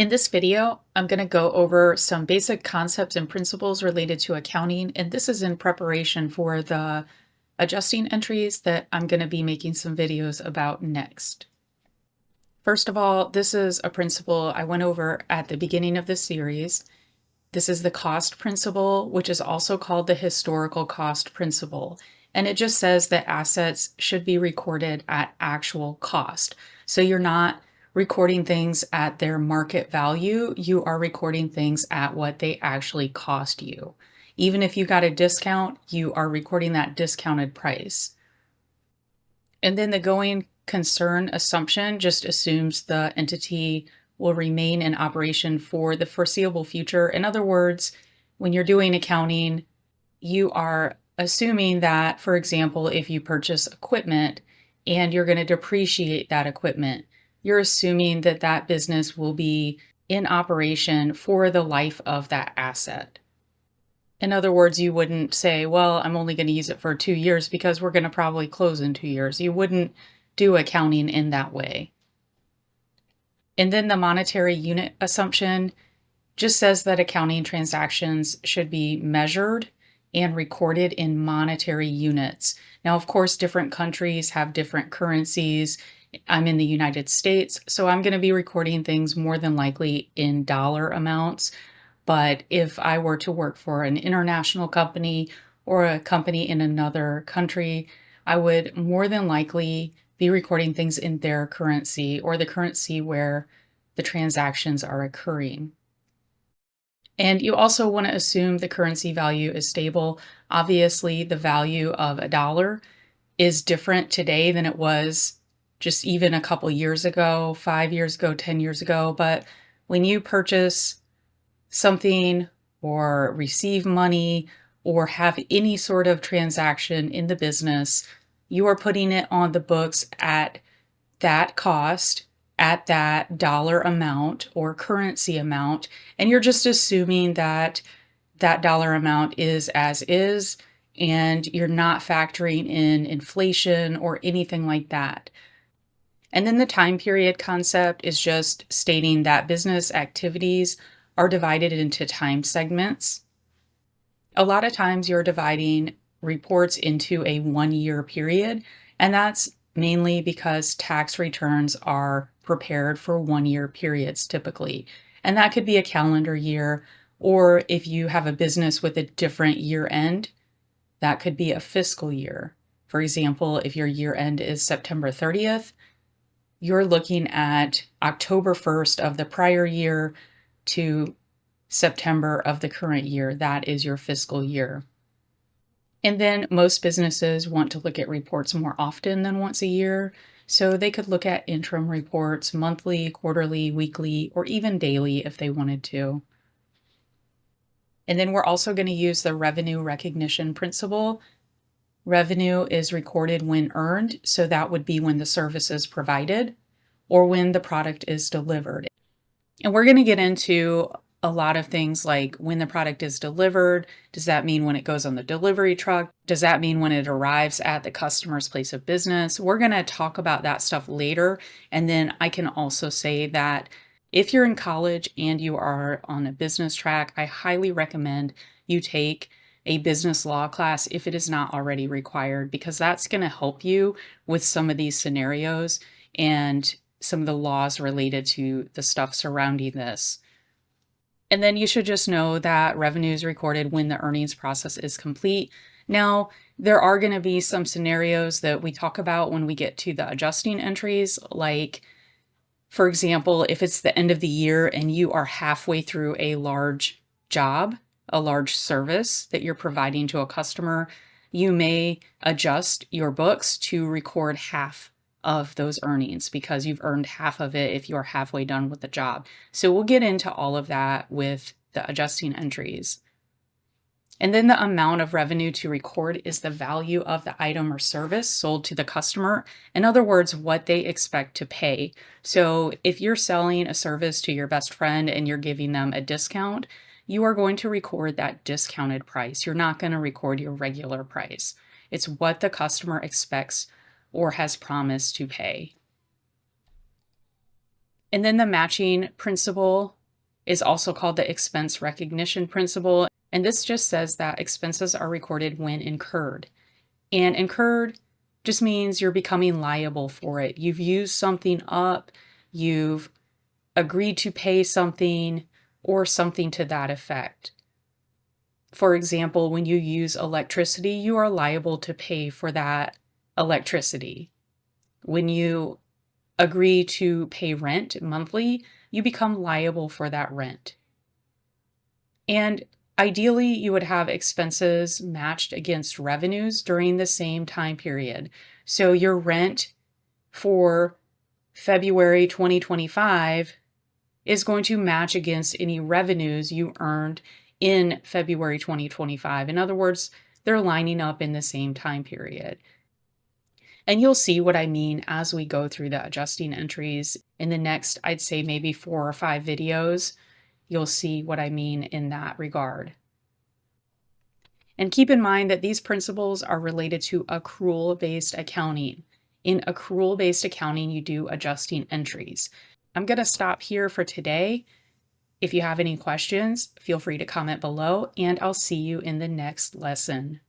In this video, I'm going to go over some basic concepts and principles related to accounting, and this is in preparation for the adjusting entries that I'm going to be making some videos about next. First of all, this is a principle I went over at the beginning of the series. This is the cost principle, which is also called the historical cost principle. And it just says that assets should be recorded at actual cost. So you're not recording things at their market value, you are recording things at what they actually cost you. Even if you got a discount, you are recording that discounted price. And then the going concern assumption just assumes the entity will remain in operation for the foreseeable future. In other words, when you're doing accounting, you are assuming that, for example, if you purchase equipment and you're going to depreciate that equipment, you're assuming that that business will be in operation for the life of that asset. In other words, you wouldn't say, well, I'm only going to use it for 2 years because we're going to probably close in 2 years. You wouldn't do accounting in that way. And then the monetary unit assumption just says that accounting transactions should be measured and recorded in monetary units. Now, of course, different countries have different currencies. I'm in the United States, so I'm going to be recording things more than likely in dollar amounts. But if I were to work for an international company or a company in another country, I would more than likely be recording things in their currency or the currency where the transactions are occurring. And you also want to assume the currency value is stable. Obviously, the value of a dollar is different today than it was just even a couple years ago, 5 years ago, 10 years ago. But when you purchase something or receive money or have any sort of transaction in the business, you are putting it on the books at that cost, at that dollar amount or currency amount, and you're just assuming that that dollar amount is as is, and you're not factoring in inflation or anything like that. And then the time period concept is just stating that business activities are divided into time segments. A lot of times you're dividing reports into a 1-year period, and that's mainly because tax returns are prepared for 1-year periods typically. And that could be a calendar year, or if you have a business with a different year end, that could be a fiscal year. For example, if your year end is September 30th, you're looking at October 1st of the prior year to September of the current year. That is your fiscal year. And then most businesses want to look at reports more often than once a year. So they could look at interim reports monthly, quarterly, weekly, or even daily if they wanted to. And then we're also going to use the revenue recognition principle. Revenue is recorded when earned, so that would be when the service is provided or when the product is delivered. And we're going to get into a lot of things like when the product is delivered. Does that mean when it goes on the delivery truck? Does that mean when it arrives at the customer's place of business? We're going to talk about that stuff later. And then I can also say that if you're in college and you are on a business track, I highly recommend you take a business law class if it is not already required, because that's going to help you with some of these scenarios and some of the laws related to the stuff surrounding this. And then you should just know that revenue is recorded when the earnings process is complete. Now, there are going to be some scenarios that we talk about when we get to the adjusting entries, like, for example, if it's the end of the year and you are halfway through a large job, a large service that you're providing to a customer, you may adjust your books to record half of those earnings because you've earned half of it if you're halfway done with the job. So we'll get into all of that with the adjusting entries. And then the amount of revenue to record is the value of the item or service sold to the customer. In other words, what they expect to pay. So if you're selling a service to your best friend and you're giving them a discount, you are going to record that discounted price. You're not going to record your regular price. It's what the customer expects or has promised to pay. And then the matching principle is also called the expense recognition principle. And this just says that expenses are recorded when incurred. And incurred just means you're becoming liable for it. You've used something up, you've agreed to pay something, or something to that effect. For example, when you use electricity, you are liable to pay for that electricity. When you agree to pay rent monthly, you become liable for that rent. And ideally, you would have expenses matched against revenues during the same time period. So your rent for February 2025 is going to match against any revenues you earned in February 2025. In other words, they're lining up in the same time period. And you'll see what I mean as we go through the adjusting entries in the next, I'd say maybe 4 or 5 videos. You'll see what I mean in that regard. And keep in mind that these principles are related to accrual-based accounting. In accrual-based accounting, you do adjusting entries. I'm going to stop here for today. If you have any questions, feel free to comment below, and I'll see you in the next lesson.